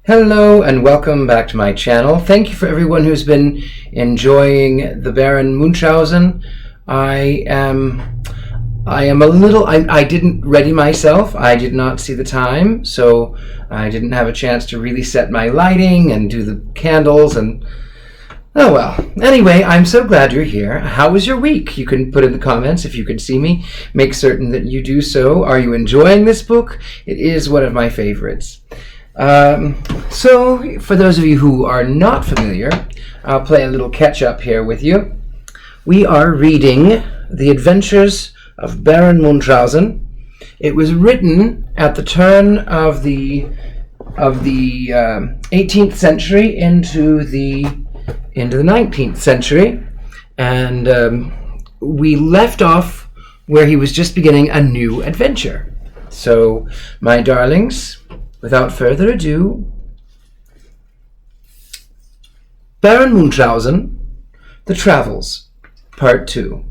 Hello and welcome back to my channel. Thank you for everyone who's been enjoying the Baron Munchausen. I didn't ready myself. I did not see the time, so I didn't have a chance to really set my lighting and do the candles and... Oh well. Anyway, I'm so glad you're here. How was your week? You can put in the comments if you can see me. Make certain that you do so. Are you enjoying this book? It is one of my favorites. So, for those of you who are not familiar, I'll play a little catch-up here with you. We are reading The Adventures of Baron Munchausen. It was written at the turn of the 18th century into the 19th century, and we left off where he was just beginning a new adventure. So, my darlings, without further ado, Baron Munchausen, The Travels, Part 2.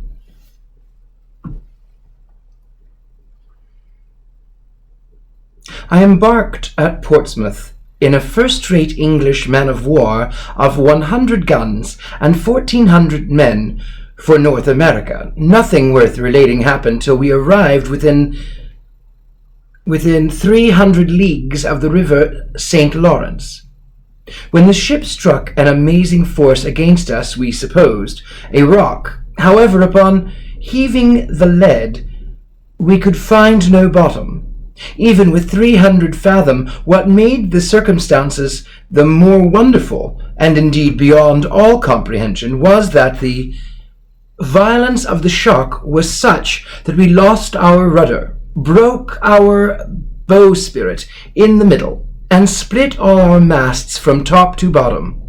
I embarked at Portsmouth in a first-rate English man-of-war of 100 guns and 1,400 men for North America. Nothing worth relating happened till we arrived within 300 leagues of the river St. Lawrence. When the ship struck an amazing force against us, we supposed, a rock. However, upon heaving the lead, we could find no bottom. Even with 300 fathom, what made the circumstances the more wonderful, and indeed beyond all comprehension, was that the violence of the shock was such that we lost our rudder, broke our bowsprit in the middle, and split all our masts from top to bottom,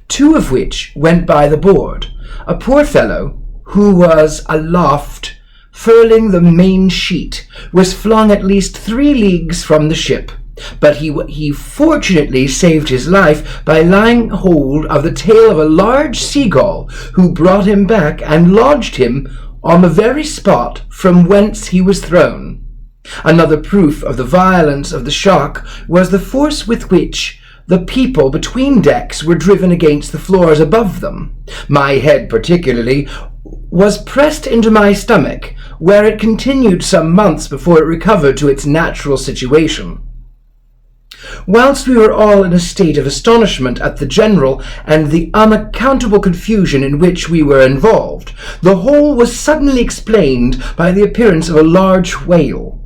2 of which went by the board. A poor fellow, who was aloft furling the main sheet, was flung at least 3 leagues from the ship, but he fortunately saved his life by laying hold of the tail of a large seagull, who brought him back and lodged him on the very spot from whence he was thrown. Another proof of the violence of the shock was the force with which the people between decks were driven against the floors above them. My head particularly was pressed into my stomach, where it continued some months before it recovered to its natural situation. Whilst we were all in a state of astonishment at the general and the unaccountable confusion in which we were involved, the whole was suddenly explained by the appearance of a large whale,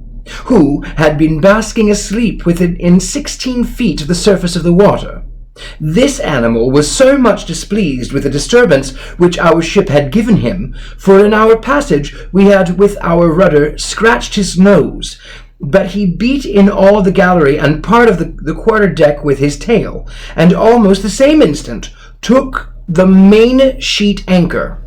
who had been basking asleep within 16 feet of the surface of the water. This animal was so much displeased with the disturbance which our ship had given him, for in our passage we had with our rudder scratched his nose, but he beat in all the gallery and part of the quarter-deck with his tail, and almost the same instant took the main sheet anchor,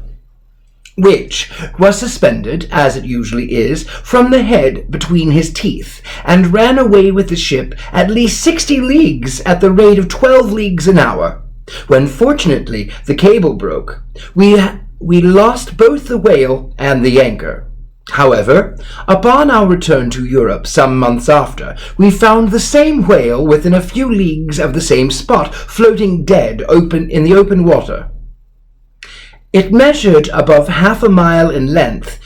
which was suspended, as it usually is, from the head between his teeth, and ran away with the ship at least 60 leagues at the rate of 12 leagues an hour. When fortunately the cable broke, we lost both the whale and the anchor. However, upon our return to Europe some months after, we found the same whale within a few leagues of the same spot, floating dead in the open water. It measured above 1/2 mile in length.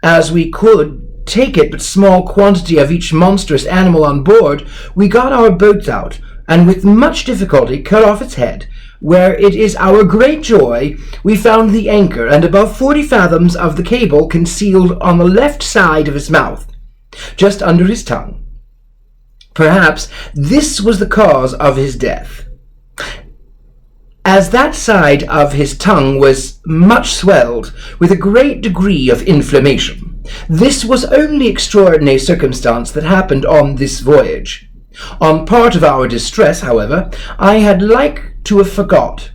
As we could take it but small quantity of each monstrous animal on board, we got our boats out, and with much difficulty cut off its head, where it is our great joy we found the anchor and above 40 fathoms of the cable concealed on the left side of his mouth, just under his tongue. Perhaps this was the cause of his death, as that side of his tongue was much swelled with a great degree of inflammation. This was only extraordinary circumstance that happened on this voyage. On part of our distress, however, I had like to have forgot.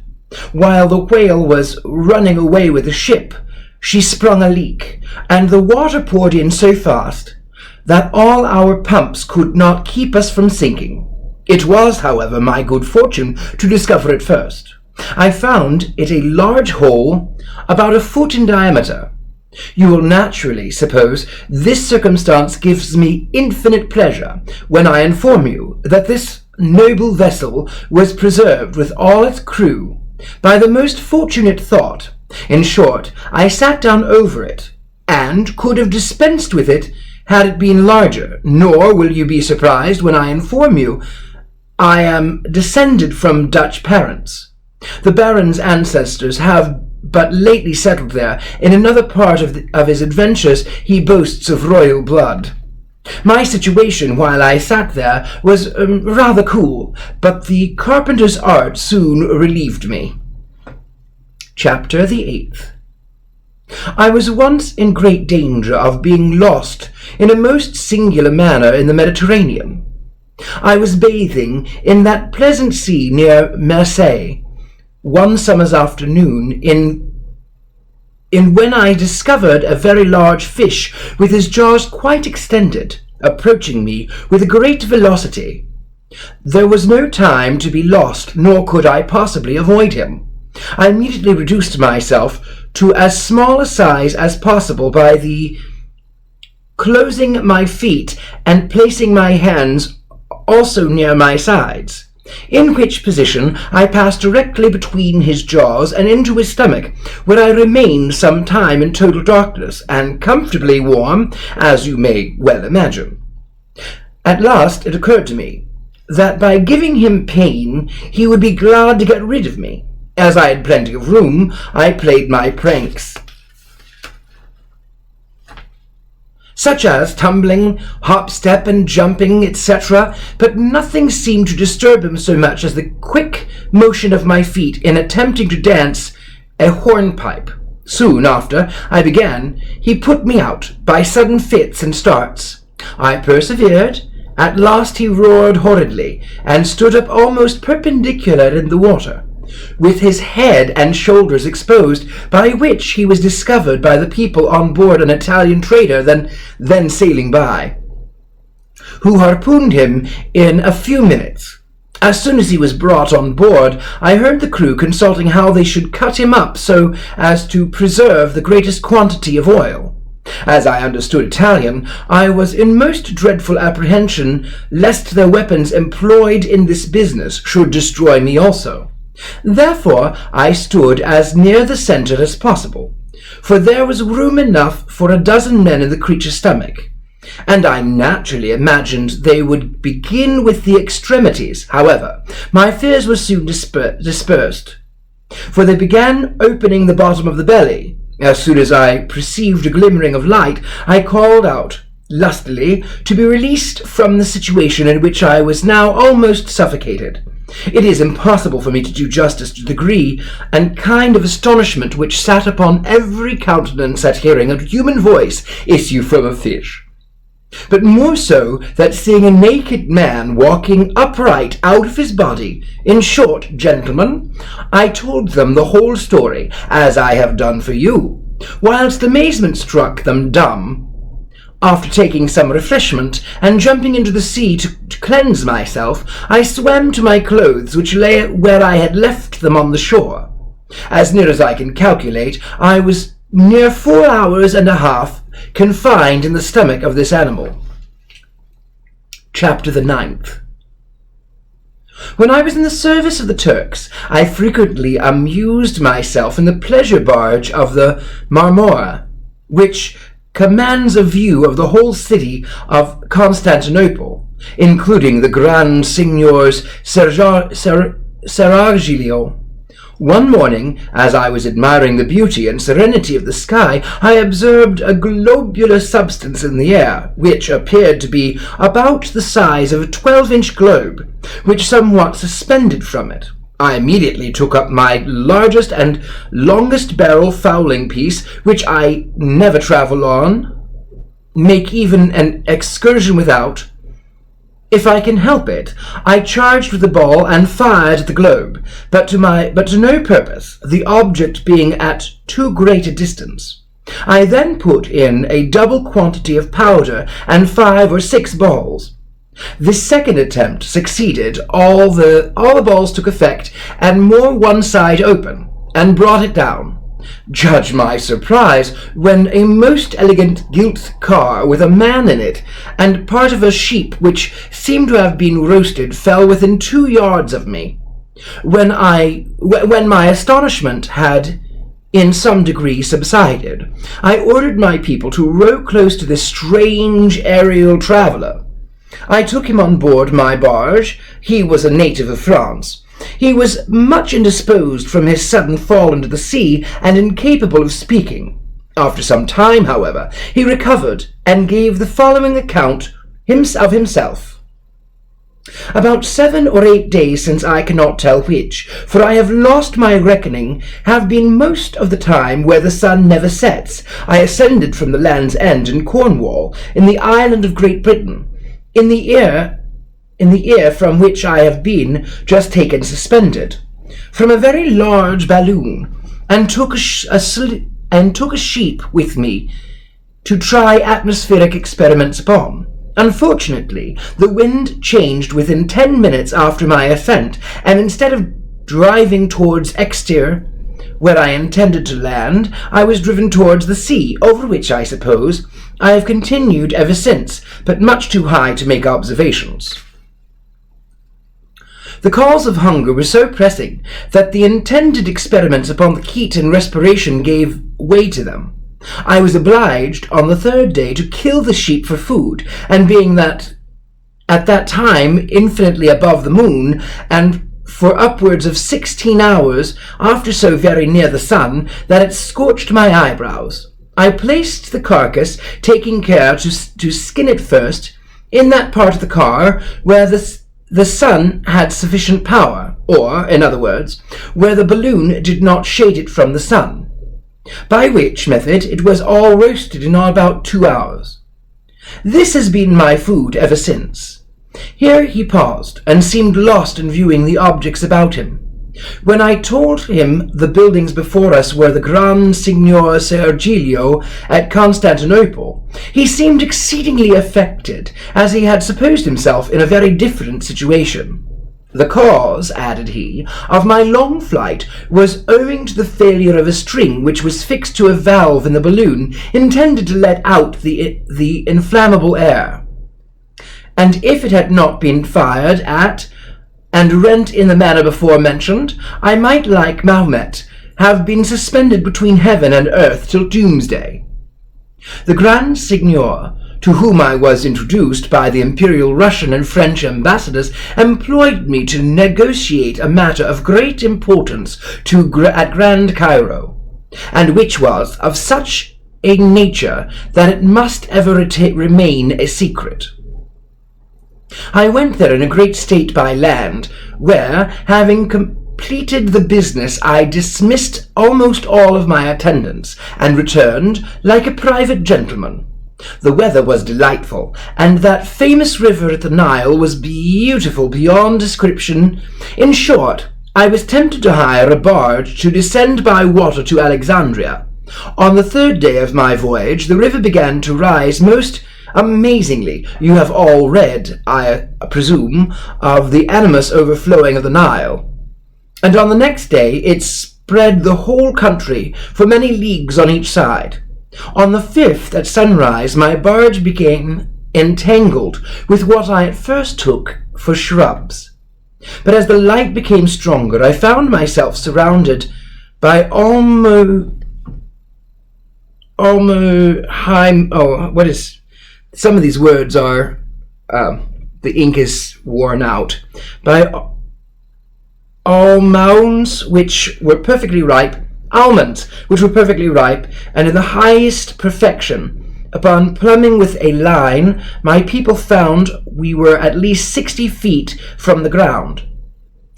While the whale was running away with the ship, she sprung a leak, and the water poured in so fast that all our pumps could not keep us from sinking. It was, however, my good fortune to discover it first. I found it a large hole about 1 foot in diameter, You will naturally suppose this circumstance gives me infinite pleasure when I inform you that this noble vessel was preserved with all its crew by the most fortunate thought. In short, I sat down over it, and could have dispensed with it had it been larger, nor will you be surprised when I inform you I am descended from Dutch parents. The Baron's ancestors have but lately settled there. In another part of his adventures he boasts of royal blood. My situation while I sat there was rather cool, but the carpenter's art soon relieved me. Chapter the 8th. I was once in great danger of being lost in a most singular manner in the Mediterranean. I was bathing in that pleasant sea near Marseilles one summer's afternoon when I discovered a very large fish with his jaws quite extended, approaching me with a great velocity. There was no time to be lost, nor could I possibly avoid him. I immediately reduced myself to as small a size as possible by the closing my feet and placing my hands also near my sides, in which position I passed directly between his jaws and into his stomach, where I remained some time in total darkness, and comfortably warm, as you may well imagine. At last it occurred to me that by giving him pain he would be glad to get rid of me. As I had plenty of room, I played my pranks, such as tumbling, hop-step, and jumping, etc., but nothing seemed to disturb him so much as the quick motion of my feet in attempting to dance a hornpipe. Soon after I began, he put me out by sudden fits and starts. I persevered. At last he roared horridly, and stood up almost perpendicular in the water, with his head and shoulders exposed, by which he was discovered by the people on board an Italian trader then sailing by, who harpooned him in a few minutes. As soon as he was brought on board, I heard the crew consulting how they should cut him up so as to preserve the greatest quantity of oil. As I understood Italian, I was in most dreadful apprehension lest the weapons employed in this business should destroy me also. Therefore I stood as near the centre as possible, for there was room enough for a dozen men in the creature's stomach, and I naturally imagined they would begin with the extremities. However, my fears were soon dispersed, for they began opening the bottom of the belly. As soon as I perceived a glimmering of light, I called out lustily to be released from the situation in which I was now almost suffocated. It is impossible for me to do justice to the degree and kind of astonishment which sat upon every countenance at hearing a human voice issue from a fish, but more so that seeing a naked man walking upright out of his body. In short, gentlemen, I told them the whole story, as I have done for you, whilst amazement struck them dumb. After taking some refreshment and jumping into the sea to cleanse myself, I swam to my clothes, which lay where I had left them on the shore. As near as I can calculate, I was near 4 hours and a half confined in the stomach of this animal. Chapter the 9th. When I was in the service of the Turks, I frequently amused myself in the pleasure barge of the Marmora, which commands a view of the whole city of Constantinople, including the Grand Signior's Seraglio. One morning, as I was admiring the beauty and serenity of the sky, I observed a globular substance in the air, which appeared to be about the size of a 12-inch globe, which somewhat suspended from it. I immediately took up my largest and longest barrel fowling piece, which I never travel on, make even an excursion without, if I can help it. I charged with the ball and fired at the globe, but to no purpose, the object being at too great a distance. I then put in a double quantity of powder and 5 or 6 balls. This second attempt succeeded. All the balls took effect, and more one side open, and brought it down. Judge my surprise when a most elegant gilt car with a man in it and part of a sheep which seemed to have been roasted fell within 2 yards of me. When my astonishment had in some degree subsided, I ordered my people to row close to this strange aerial traveller. I took him on board my barge. He was a native of France. He was much indisposed from his sudden fall into the sea and incapable of speaking. After some time, however, he recovered and gave the following account of himself. About 7 or 8 days since, I cannot tell which, for I have lost my reckoning, have been most of the time where the sun never sets. I ascended from the Land's End in Cornwall, in the island of Great Britain, in the year from which I have been just taken suspended, from a very large balloon, and took a sheep with me to try atmospheric experiments upon. Unfortunately, the wind changed within 10 minutes after my ascent, and instead of driving towards Exeter, where I intended to land, I was driven towards the sea, over which, I suppose, I have continued ever since, but much too high to make observations. The calls of hunger were so pressing that the intended experiments upon the heat and respiration gave way to them. I was obliged on the 3rd day to kill the sheep for food, and being that at that time infinitely above the moon, and for upwards of 16 hours after so very near the sun that it scorched my eyebrows, I placed the carcass, taking care to skin it first, in that part of the car where the sun had sufficient power, or, in other words, where the balloon did not shade it from the sun, by which method it was all roasted in about 2 hours. This has been my food ever since. Here he paused, and seemed lost in viewing the objects about him. When I told him the buildings before us were the Grand Signor Sergilio at Constantinople, he seemed exceedingly affected, as he had supposed himself in a very different situation. The cause, added he, of my long flight was owing to the failure of a string which was fixed to a valve in the balloon intended to let out the inflammable air. And if it had not been fired at and rent in the manner before mentioned, I might, like Mahomet, have been suspended between heaven and earth till doomsday. The Grand Signor, to whom I was introduced by the Imperial Russian and French ambassadors, employed me to negotiate a matter of great importance at Grand Cairo, and which was of such a nature that it must ever remain a secret. I went there in a great state by land, where, having completed the business, I dismissed almost all of my attendants, and returned like a private gentleman. The weather was delightful, and that famous river at the Nile was beautiful beyond description. In short, I was tempted to hire a barge to descend by water to Alexandria. On the 3rd day of my voyage, the river began to rise most amazingly. You have all read, I presume, of the animus overflowing of the Nile. And on the next day it spread the whole country for many leagues on each side. On the 5th, at sunrise, my barge became entangled with what I at first took for shrubs. But as the light became stronger, I found myself surrounded by some of these words are, the ink is worn out, by almonds which were perfectly ripe, and in the highest perfection. Upon plumbing with a line, my people found we were at least 60 feet from the ground,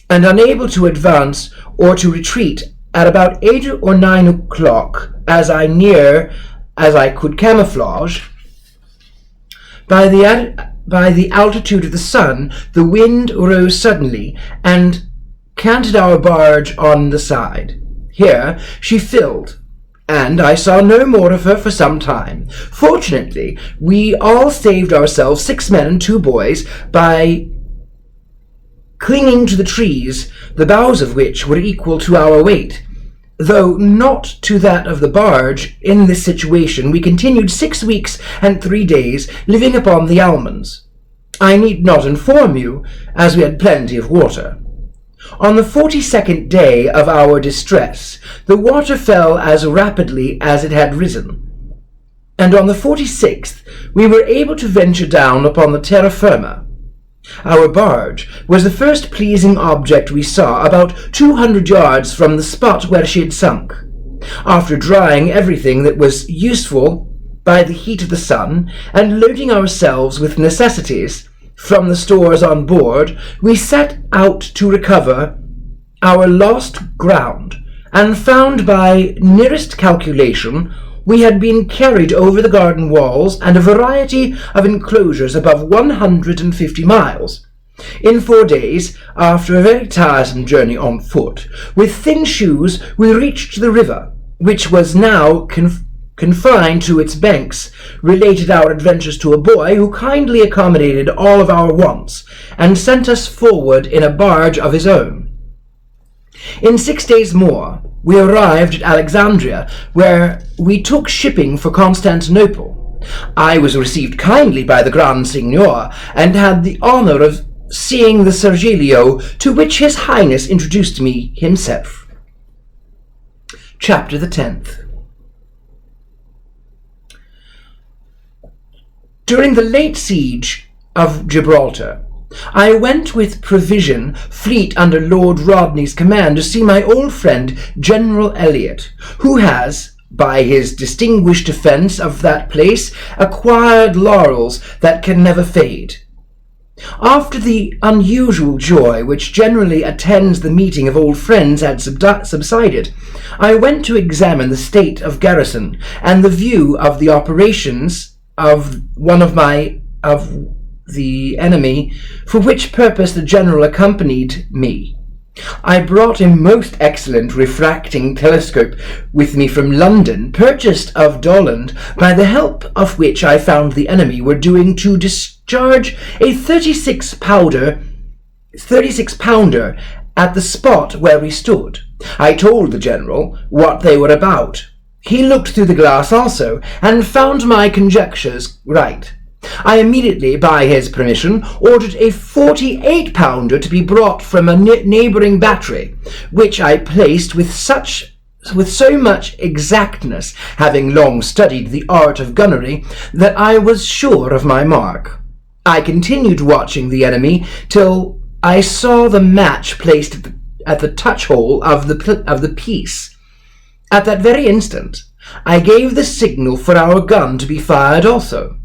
and unable to advance or to retreat. At about 8 or 9 o'clock, as I could camouflage, by the altitude of the sun, the wind rose suddenly and canted our barge on the side. Here she filled, and I saw no more of her for some time. Fortunately, we all saved ourselves, 6 men and 2 boys, by clinging to the trees, the boughs of which were equal to our weight. Though not to that of the barge, in this situation we continued 6 weeks and 3 days, living upon the almonds. I need not inform you, as we had plenty of water. On the 42nd day of our distress, the water fell as rapidly as it had risen, and on the 46th we were able to venture down upon the terra firma. Our barge was the first pleasing object we saw, about 200 yards from the spot where she had sunk. After drying everything that was useful by the heat of the sun, and loading ourselves with necessities from the stores on board, we set out to recover our lost ground, and found by nearest calculation we had been carried over the garden walls and a variety of enclosures above 150 miles. In 4 days, after a very tiresome journey on foot, with thin shoes we reached the river, which was now confined to its banks, related our adventures to a boy who kindly accommodated all of our wants, and sent us forward in a barge of his own. In 6 days more, we arrived at Alexandria, where we took shipping for Constantinople. I was received kindly by the Grand Signor, and had the honour of seeing the Sergilio, to which His Highness introduced me himself. Chapter the 10th. During the late siege of Gibraltar, I went with provision fleet under Lord Rodney's command to see my old friend General Elliot, who has, by his distinguished defence of that place, acquired laurels that can never fade. After the unusual joy which generally attends the meeting of old friends had subsided, I went to examine the state of garrison and the view of the operations of the enemy, for which purpose the general accompanied me. I brought a most excellent refracting telescope with me from London, purchased of Doland, by the help of which I found the enemy were doing to discharge a 36 pounder at the spot where we stood. I told the general what they were about. He looked through the glass also, and found my conjectures right. I immediately, by his permission, ordered a 48-pounder to be brought from a neighbouring battery, which I placed with so much exactness, having long studied the art of gunnery, that I was sure of my mark. I continued watching the enemy till I saw the match placed at the touch-hole of the piece. At that very instant, I gave the signal for our gun to be fired also.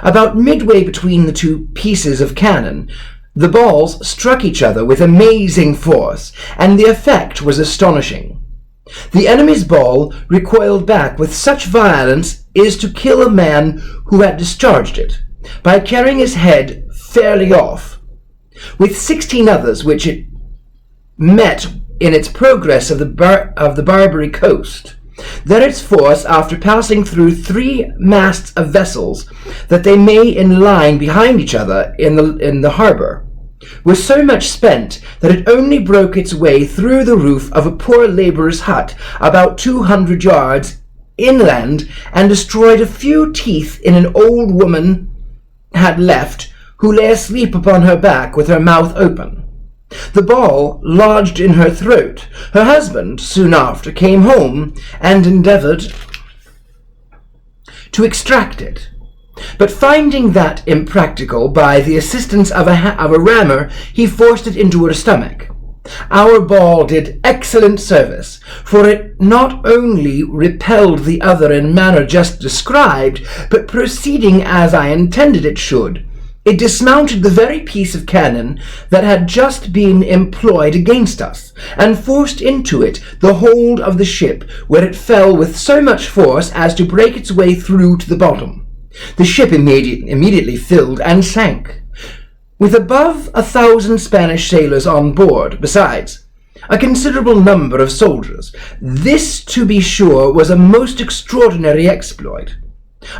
About midway between the two pieces of cannon, the balls struck each other with amazing force, and the effect was astonishing. The enemy's ball recoiled back with such violence as to kill a man who had discharged it, by carrying his head fairly off. With 16 others which it met in its progress of the Barbary coast, there its force, after passing through 3 masts of vessels that they made in line behind each other in the harbour, was so much spent that it only broke its way through the roof of a poor labourer's hut about 200 yards inland, and destroyed a few teeth in an old woman had left, who lay asleep upon her back with her mouth open. The ball lodged in her throat. Her husband soon after came home and endeavoured to extract it, but finding that impracticable, by the assistance of a rammer he forced it into her stomach. Our ball did excellent service, for it not only repelled the other in manner just described, but proceeding as I intended it should, it dismounted the very piece of cannon that had just been employed against us, and forced into it the hold of the ship, where it fell with so much force as to break its way through to the bottom. The ship immediately filled and sank, with above 1,000 Spanish sailors on board, besides a considerable number of soldiers. This, to be sure, was a most extraordinary exploit.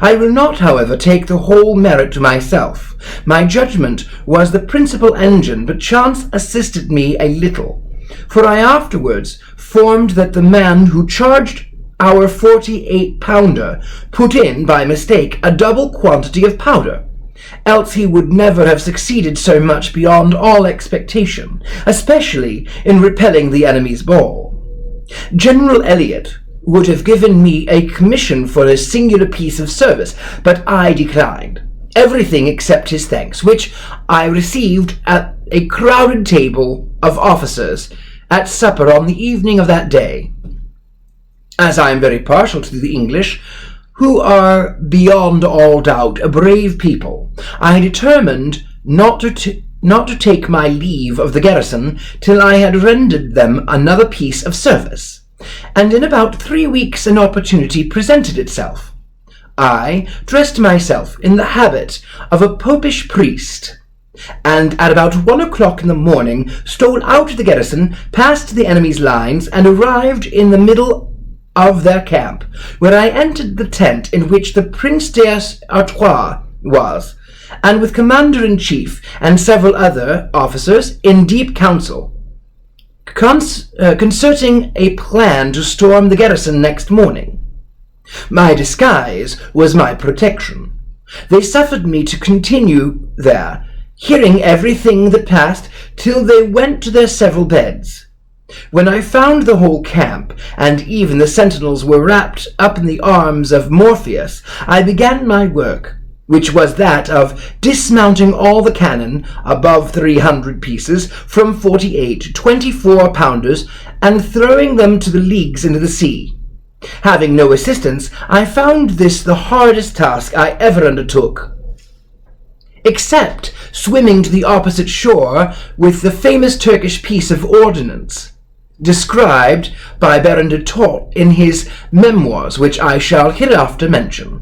I will not, however, take the whole merit to myself. My judgment was the principal engine, but chance assisted me a little. for I afterwards formed that the man who charged our 48-pounder put in, by mistake, a double quantity of powder, else he would never have succeeded so much beyond all expectation, especially in repelling the enemy's ball. General Elliot would have given me a commission for a singular piece of service, but I declined everything except his thanks, which I received at a crowded table of officers at supper on the evening of that day. As I am very partial to the English, who are beyond all doubt a brave people, I determined not to take my leave of the garrison till I had rendered them another piece of service, and in about 3 weeks an opportunity presented itself. I dressed myself in the habit of a popish priest, and at about 1 o'clock in the morning stole out of the garrison, passed the enemy's lines, and arrived in the middle of their camp, where I entered the tent in which the Prince d'Artois was, and with Commander-in-Chief and several other officers in deep council, concerting a plan to storm the garrison next morning. My disguise was my protection. They suffered me to continue there, hearing everything that passed, till they went to their several beds. When I found the whole camp, and even the sentinels, were wrapped up in the arms of Morpheus, I began my work, which was that of dismounting all the cannon, above 300 pieces, from 48 to 24-pounders, and throwing them to the leagues into the sea. Having no assistance, I found this the hardest task I ever undertook, except swimming to the opposite shore with the famous Turkish piece of ordnance, described by Baron de Tott in his memoirs, which I shall hereafter mention.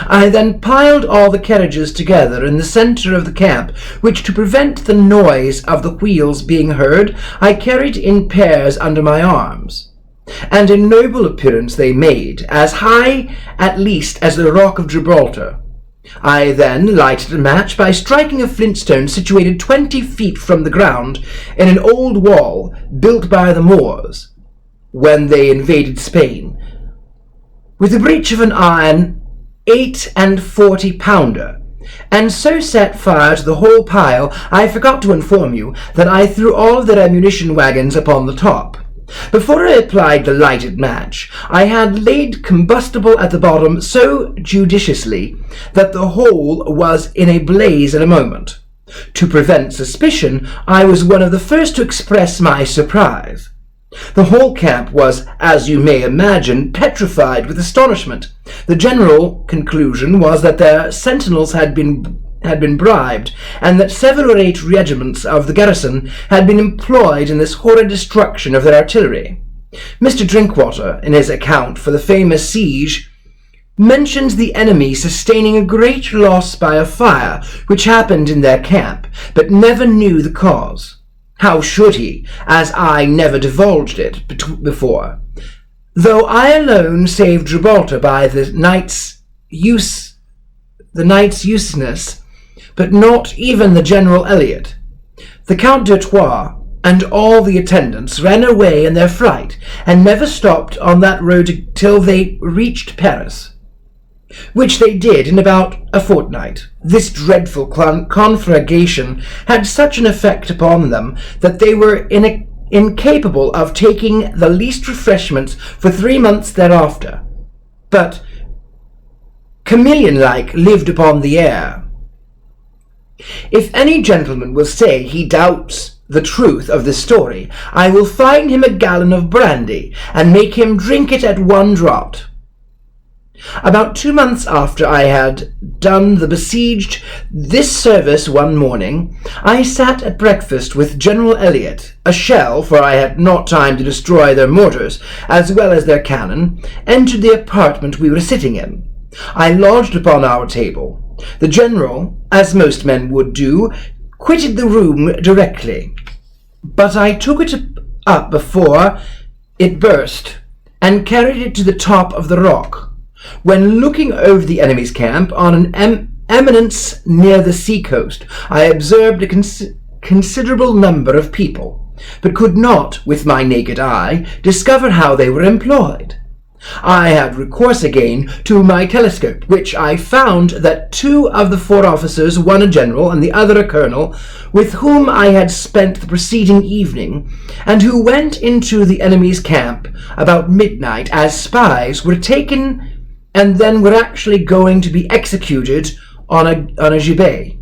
I then piled all the carriages together in the centre of the camp, which, to prevent the noise of the wheels being heard, I carried in pairs under my arms. And a noble appearance they made, as high at least as the rock of Gibraltar. I then lighted a match by striking a flintstone situated 20 feet from the ground in an old wall built by the Moors when they invaded Spain, with the breech of an iron 48-pounder, and so set fire to the whole pile. I forgot to inform you that I threw all of their ammunition wagons upon the top. Before I applied the lighted match, I had laid combustible at the bottom so judiciously that the whole was in a blaze in a moment. To prevent suspicion, I was one of the first to express my surprise. The whole camp was, as you may imagine, petrified with astonishment. The general conclusion was that their sentinels had been bribed, and that 7 or 8 regiments of the garrison had been employed in this horrid destruction of their artillery. Mr. Drinkwater, in his account for the famous siege, mentions the enemy sustaining a great loss by a fire which happened in their camp, but never knew the cause. How should he, as I never divulged it before? Though I alone saved Gibraltar by the night's useness, but not even the General Elliot. The Count d'Artois and all the attendants ran away in their fright, and never stopped on that road till they reached Paris, which they did in about a fortnight. This dreadful conflagration had such an effect upon them that they were incapable of taking the least refreshments for 3 months thereafter, but, chameleon-like, lived upon the air. If any gentleman will say he doubts the truth of this story, I will find him a gallon of brandy, and make him drink it at 1 draught. About 2 months after I had done the besieged this service one morning, I sat at breakfast with General Elliot. A shell, for I had not time to destroy their mortars, as well as their cannon, entered the apartment we were sitting in. I lodged upon our table. The general, as most men would do, quitted the room directly, but I took it up before it burst, and carried it to the top of the rock. When looking over the enemy's camp on an eminence near the sea-coast, I observed a considerable number of people, but could not, with my naked eye, discover how they were employed. I had recourse again to my telescope, which I found that 2 of the 4 officers, one a general and the other a colonel, with whom I had spent the preceding evening, and who went into the enemy's camp about midnight as spies, were taken and then were actually going to be executed on a gibet.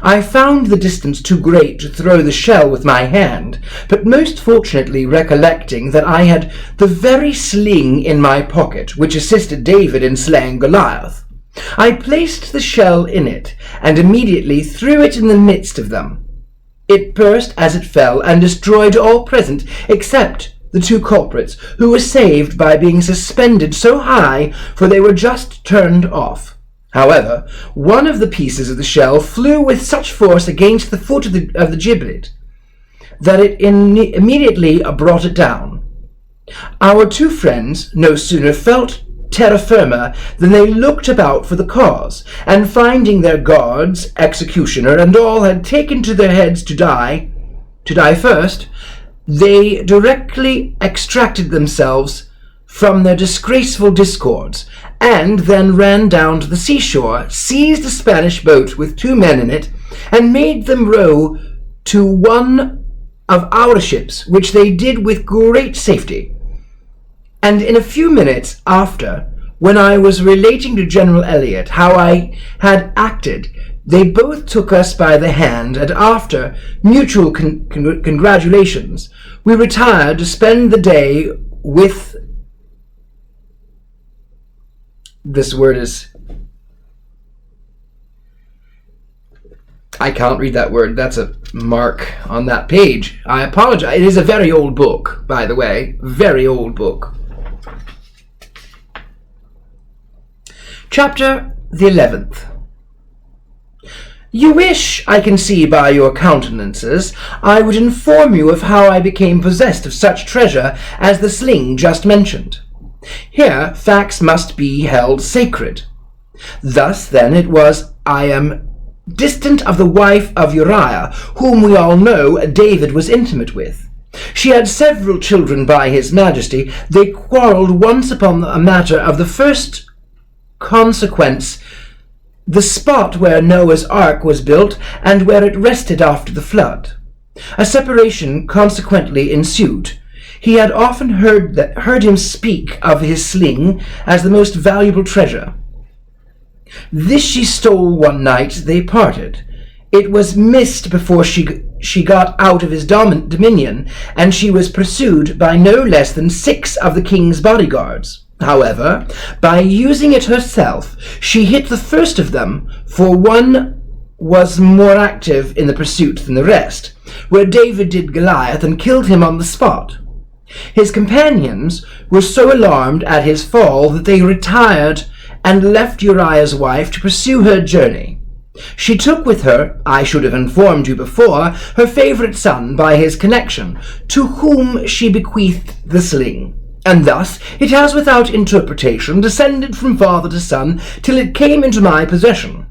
I found the distance too great to throw the shell with my hand, but most fortunately recollecting that I had the very sling in my pocket which assisted David in slaying Goliath, I placed the shell in it, and immediately threw it in the midst of them. It burst as it fell, and destroyed all present, except the 2 culprits, who were saved by being suspended so high, for they were just turned off. However, one of the pieces of the shell flew with such force against the foot of the gibbet that it immediately brought it down. Our 2 friends no sooner felt terra firma than they looked about for the cause, and finding their guards, executioner, and all had taken to their heads to die first, they directly extracted themselves from their disgraceful discords, and then ran down to the seashore, seized a Spanish boat with 2 men in it, and made them row to one of our ships, which they did with great safety. And in a few minutes after, when I was relating to General Elliot how I had acted, they both took us by the hand, and after mutual congratulations, we retired to spend the day with... This word is... I can't read that word. That's a mark on that page. I apologize. It is a very old book, by the way. Very old book. Chapter the 11th. You wish, I can see by your countenances, I would inform you of how I became possessed of such treasure as the sling just mentioned. Here facts must be held sacred. Thus, then, it was I am distant of the wife of Uriah, whom we all know David was intimate with. She had several children by his majesty. They quarrelled once upon a matter of the first consequence, the spot where Noah's ark was built, and where it rested after the flood. A separation consequently ensued. He had often heard him speak of his sling as the most valuable treasure. This she stole one night. They parted. It was missed before she got out of his dominion, and she was pursued by no less than 6 of the king's bodyguards. However, by using it herself, she hit the first of them, for one was more active in the pursuit than the rest, where David did Goliath and killed him on the spot. His companions were so alarmed at his fall that they retired and left Uriah's wife to pursue her journey. She took with her, I should have informed you before, her favourite son by his connection, to whom she bequeathed the sling, and thus it has without interpretation descended from father to son till it came into my possession.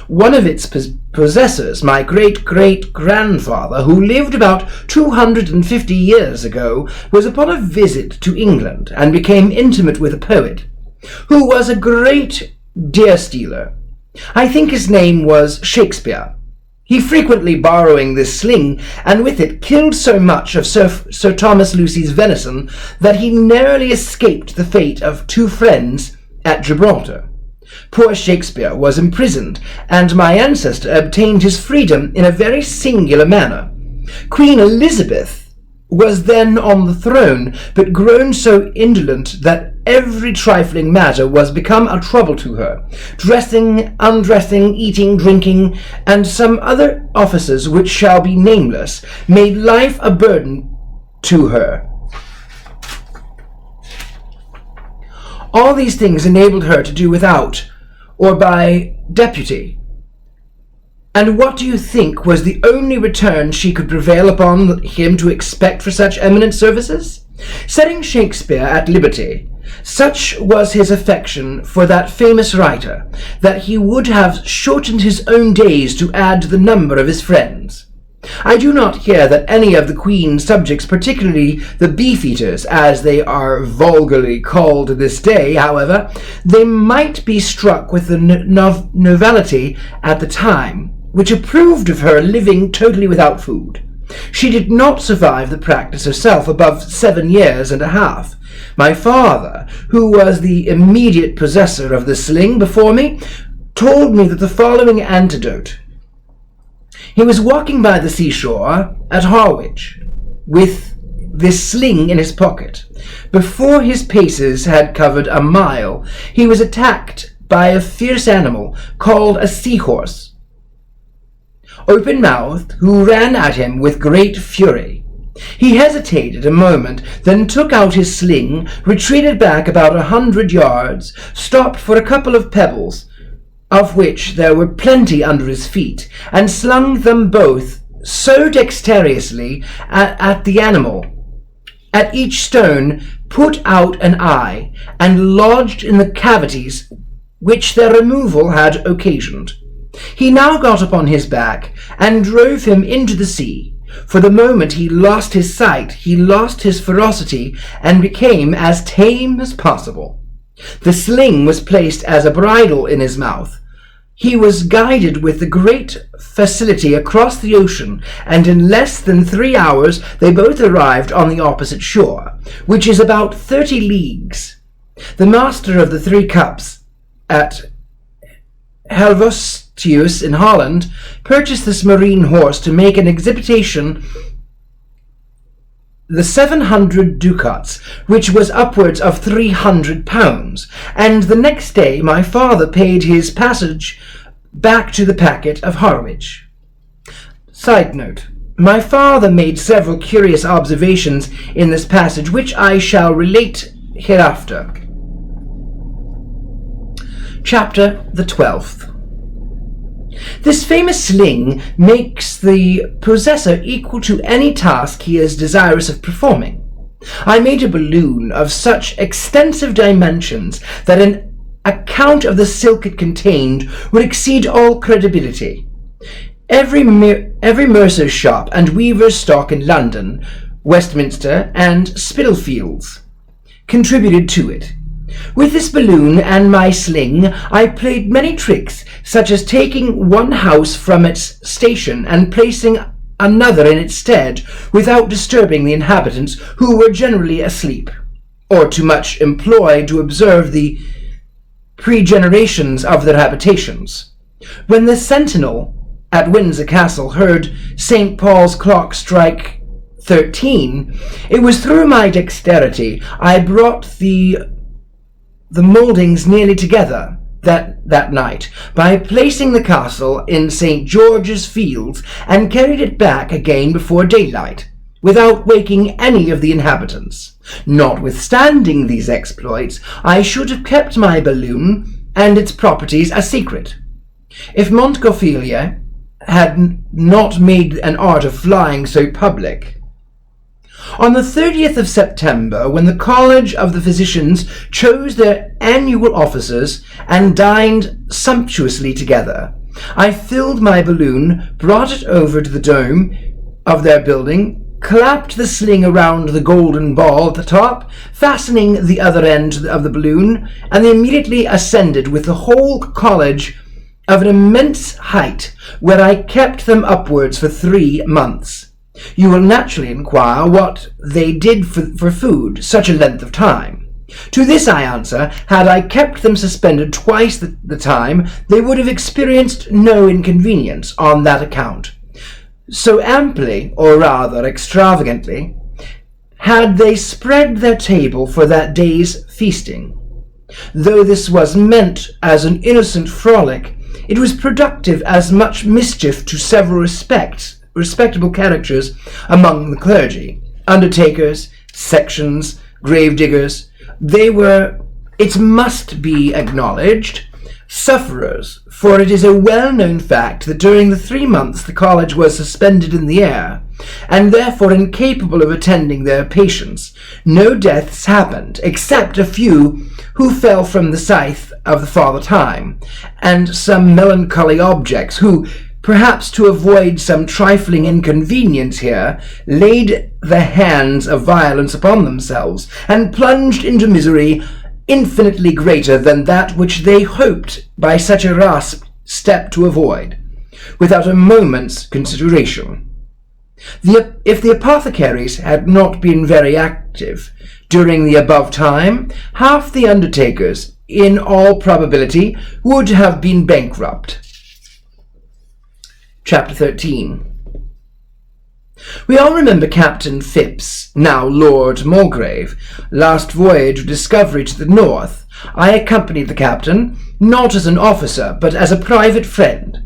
One of its possessors, my great-great-grandfather, who lived about 250 years ago, was upon a visit to England, and became intimate with a poet, who was a great deer-stealer. I think his name was Shakespeare. He frequently borrowing this sling, and with it killed so much of Sir Thomas Lucy's venison that he narrowly escaped the fate of 2 friends at Gibraltar. Poor Shakespeare was imprisoned, and my ancestor obtained his freedom in a very singular manner. Queen Elizabeth was then on the throne, but grown so indolent that every trifling matter was become a trouble to her. Dressing, undressing, eating, drinking, and some other offices which shall be nameless, made life a burden to her. All these things enabled her to do without, or by deputy. And what do you think was the only return she could prevail upon him to expect for such eminent services? Setting Shakespeare at liberty, such was his affection for that famous writer, that he would have shortened his own days to add to the number of his friends. I do not hear that any of the Queen's subjects, particularly the beef-eaters, as they are vulgarly called this day, however, they might be struck with the novelty at the time, which approved of her living totally without food. She did not survive the practice herself above 7 years and a half. My father, who was the immediate possessor of the sling before me, told me that the following anecdote. He was walking by the seashore at Harwich, with this sling in his pocket. Before his paces had covered a mile, he was attacked by a fierce animal called a seahorse, open-mouthed, who ran at him with great fury. He hesitated a moment, then took out his sling, retreated back about 100 yards, stopped for a couple of pebbles, of which there were plenty under his feet, and slung them both so dexterously at the animal. At each stone put out an eye, and lodged in the cavities which their removal had occasioned. He now got upon his back, and drove him into the sea. For the moment he lost his sight, he lost his ferocity, and became as tame as possible. The sling was placed as a bridle in his mouth. He was guided with the great facility across the ocean, and in less than 3 hours they both arrived on the opposite shore, which is about 30 leagues. The master of the 3 Cups at Helvostius in Holland purchased this marine horse to make an exhibition, the 700 ducats, which was upwards of £300, and the next day my father paid his passage back to the packet of Harwich. Side note. My father made several curious observations in this passage, which I shall relate hereafter. Chapter the 12th. This famous sling makes the possessor equal to any task he is desirous of performing. I made a balloon of such extensive dimensions that an account of the silk it contained would exceed all credibility. Every mercer's shop and weaver's stock in London, Westminster, and Spitalfields contributed to it. With this balloon and my sling, I played many tricks, such as taking one house from its station and placing another in its stead, without disturbing the inhabitants, who were generally asleep, or too much employed to observe the pregenerations of their habitations. When the sentinel at Windsor Castle heard St. Paul's clock strike 13, it was through my dexterity I brought the mouldings nearly together that night, by placing the castle in St. George's Fields, and carried it back again before daylight, without waking any of the inhabitants. Notwithstanding these exploits, I should have kept my balloon and its properties a secret, if Montgolfier had not made an art of flying so public. On the 30th of September, when the College of the Physicians chose their annual officers and dined sumptuously together, I filled my balloon, brought it over to the dome of their building, clapped the sling around the golden ball at the top, fastening the other end of the balloon, and they immediately ascended with the whole college of an immense height, where I kept them upwards for 3 months. You will naturally inquire what they did for food such a length of time. To this I answer, had I kept them suspended twice the time, they would have experienced no inconvenience on that account. So amply, or rather extravagantly, had they spread their table for that day's feasting. Though this was meant as an innocent frolic, it was productive as much mischief to several respectable characters among the clergy, undertakers, sections, gravediggers. They were, it must be acknowledged, sufferers, for it is a well-known fact that during the 3 months the college was suspended in the air, and therefore incapable of attending their patients, no deaths happened, except a few who fell from the scythe of the Father Time, and some melancholy objects who, perhaps to avoid some trifling inconvenience here, laid the hands of violence upon themselves, and plunged into misery infinitely greater than that which they hoped by such a rash step to avoid, without a moment's consideration. If the apothecaries had not been very active during the above time, half the undertakers, in all probability, would have been bankrupt. Chapter 13. We all remember Captain Phipps, now Lord Mulgrave, last voyage of discovery to the north. I accompanied the captain, not as an officer, but as a private friend.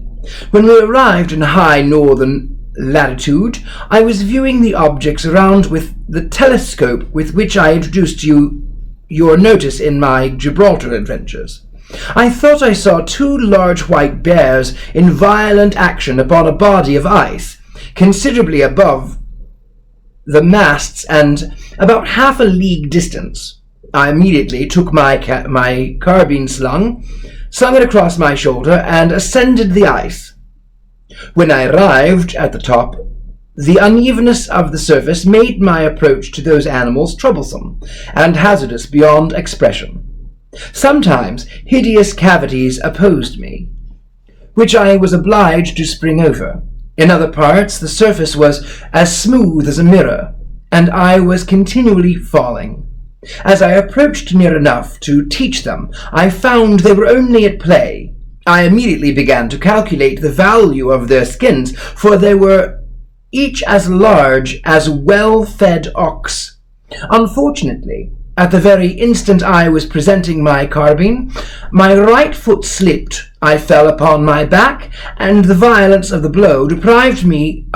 When we arrived in high northern latitude, I was viewing the objects around with the telescope with which I introduced your notice in my Gibraltar adventures. I thought I saw 2 large white bears in violent action upon a body of ice, considerably above the masts and about half a league distance. I immediately took my carbine slung it across my shoulder, and ascended the ice. When I arrived at the top, the unevenness of the surface made my approach to those animals troublesome and hazardous beyond expression. Sometimes hideous cavities opposed me, which I was obliged to spring over. In other parts the surface was as smooth as a mirror, and I was continually falling. As I approached near enough to teach them, I found they were only at play. I immediately began to calculate the value of their skins, for they were each as large as well-fed ox. Unfortunately, at the very instant I was presenting my carbine, my right foot slipped. I fell upon my back, and the violence of the blow deprived me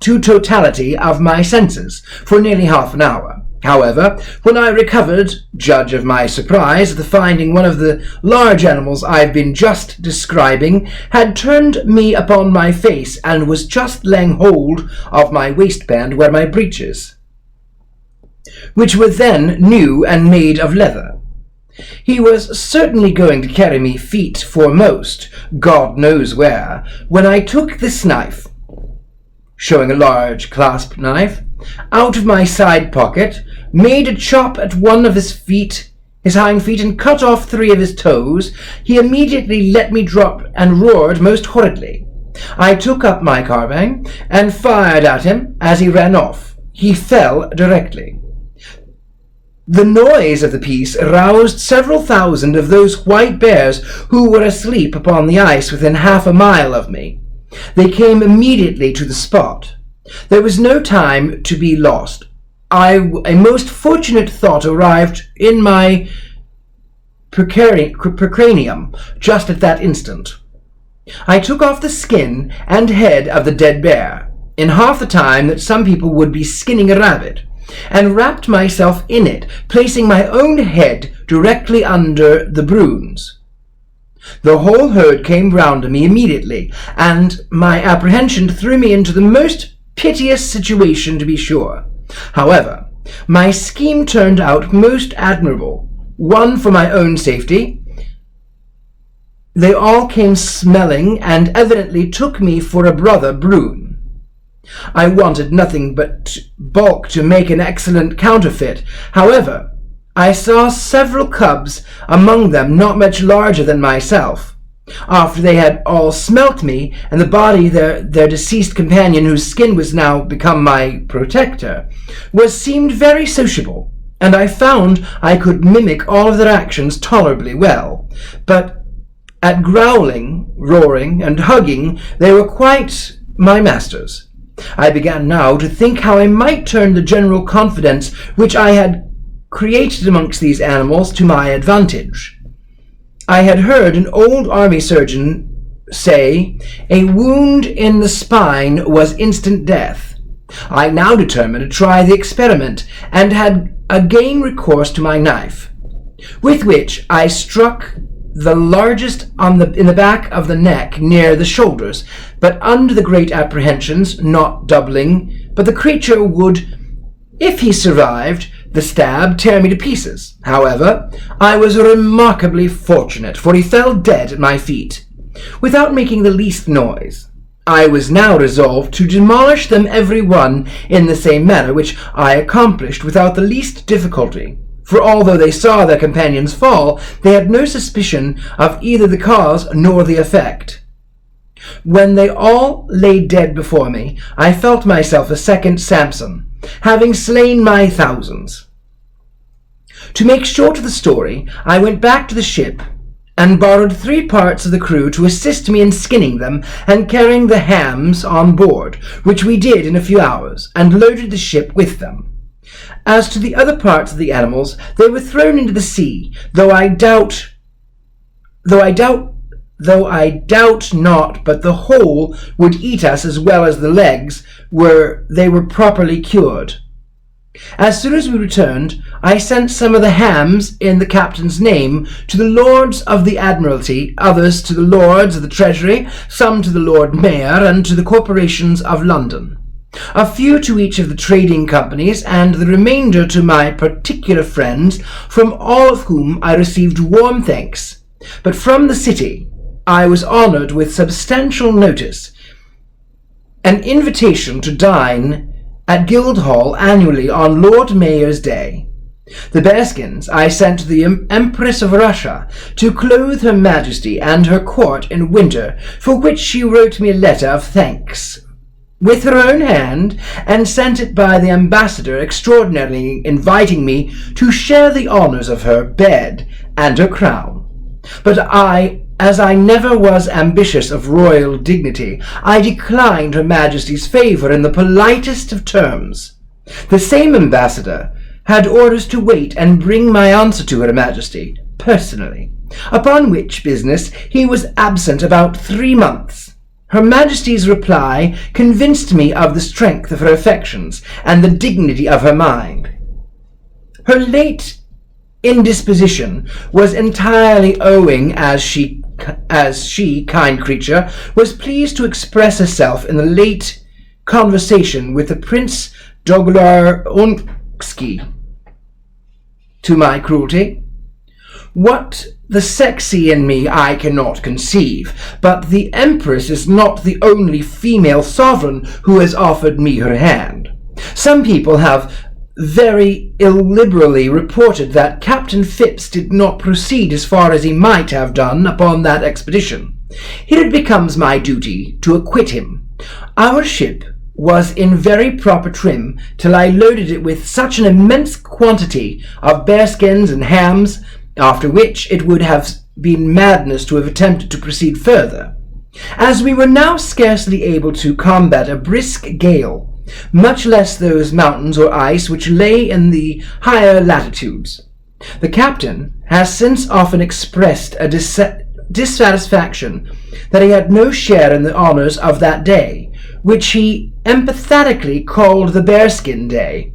to totality of my senses for nearly half an hour. However, when I recovered, judge of my surprise at the finding one of the large animals I've been just describing had turned me upon my face and was just laying hold of my waistband where my breeches, which were then new and made of leather. He was certainly going to carry me feet foremost, God knows where, when I took this knife, showing a large clasp knife, out of my side pocket, made a chop at one of his hind feet, and cut off 3 of his toes. He immediately let me drop and roared most horridly. I took up my carbine and fired at him as he ran off. He fell directly. The noise of the piece aroused several thousand of those white bears who were asleep upon the ice within half a mile of me. They came immediately to the spot. There was no time to be lost. A most fortunate thought arrived in my cranium just at that instant. I took off the skin and head of the dead bear, in half the time that some people would be skinning a rabbit, and wrapped myself in it, placing my own head directly under the bruins. The whole herd came round to me immediately, and my apprehension threw me into the most piteous situation, to be sure. However, my scheme turned out most admirable. One, for my own safety. They all came smelling, and evidently took me for a brother Bruin. I wanted nothing but bulk to make an excellent counterfeit. However, I saw several cubs, among them not much larger than myself. After they had all smelt me, and the body their deceased companion, whose skin was now become my protector, seemed very sociable, and I found I could mimic all of their actions tolerably well. But at growling, roaring, and hugging, they were quite my masters. I began now to think how I might turn the general confidence which I had created amongst these animals to my advantage. I had heard an old army surgeon say a wound in the spine was instant death. I now determined to try the experiment, and had again recourse to my knife, with which I struck the largest in the back of the neck near the shoulders, but under the great apprehensions, not doubling, but the creature would, if he survived the stab, tear me to pieces. However, I was remarkably fortunate, for he fell dead at my feet, without making the least noise. I was now resolved to demolish them every one in the same manner, which I accomplished without the least difficulty. For although they saw their companions fall, they had no suspicion of either the cause nor the effect. When they all lay dead before me, I felt myself a second Samson, having slain my thousands. To make short of the story, I went back to the ship and borrowed 3 parts of the crew to assist me in skinning them and carrying the hams on board, which we did in a few hours, and loaded the ship with them. As to the other parts of the animals, they were thrown into the sea, though I doubt not but the whole would eat us as well as the legs were they were properly cured. As soon as we returned, I sent some of the hams in the captain's name to the lords of the Admiralty, others to the lords of the Treasury, some to the Lord Mayor, and to the corporations of London. A few to each of the trading companies, and the remainder to my particular friends, from all of whom I received warm thanks. But from the city I was honoured with substantial notice, an invitation to dine at Guildhall annually on Lord Mayor's Day. The bearskins I sent to the Empress of Russia to clothe Her Majesty and her court in winter, for which she wrote me a letter of thanks with her own hand, and sent it by the ambassador extraordinarily inviting me to share the honours of her bed and her crown. But as I never was ambitious of royal dignity, I declined Her Majesty's favour in the politest of terms. The same ambassador had orders to wait and bring my answer to Her Majesty, personally, upon which business he was absent about 3 months. Her Majesty's reply convinced me of the strength of her affections and the dignity of her mind. Her late indisposition was entirely owing, as she, kind creature, was pleased to express herself in the late conversation with the Prince Doglar-Onsky, to my cruelty. What the sexy in me I cannot conceive, but the Empress is not the only female sovereign who has offered me her hand. Some people have very illiberally reported that Captain Phipps did not proceed as far as he might have done upon that expedition. Here it becomes my duty to acquit him. Our ship was in very proper trim till I loaded it with such an immense quantity of bearskins and hams, after which it would have been madness to have attempted to proceed further, as we were now scarcely able to combat a brisk gale, much less those mountains or ice which lay in the higher latitudes. The captain has since often expressed a dissatisfaction that he had no share in the honours of that day, which he emphatically called the Bearskin Day.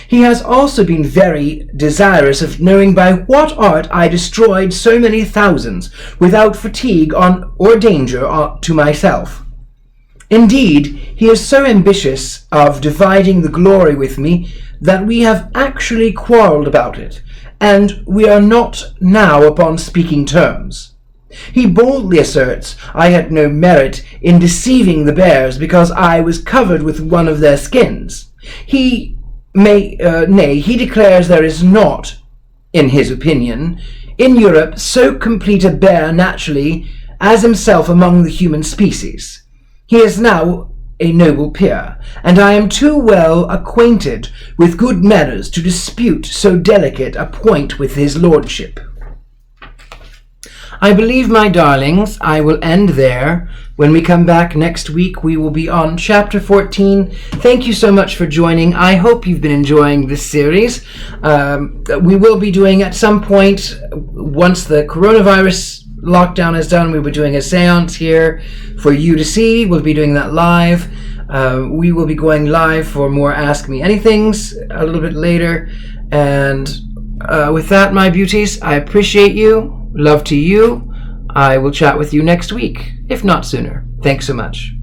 He has also been very desirous of knowing by what art I destroyed so many thousands, without fatigue or danger to myself. Indeed, he is so ambitious of dividing the glory with me that we have actually quarrelled about it, and we are not now upon speaking terms. He boldly asserts I had no merit in deceiving the bears because I was covered with one of their skins. He declares there is not, in his opinion, in Europe so complete a bear naturally as himself among the human species. He is now a noble peer, and I am too well acquainted with good manners to dispute so delicate a point with his lordship. I believe, my darlings, I will end there. When we come back next week, we will be on Chapter 14. Thank you so much for joining. I hope you've been enjoying this series. We will be doing at some point, once the coronavirus lockdown is done, we'll be doing a seance here for you to see. We'll be doing that live. We will be going live for more Ask Me Anythings a little bit later. And with that, my beauties, I appreciate you. Love to you. I will chat with you next week, if not sooner. Thanks so much.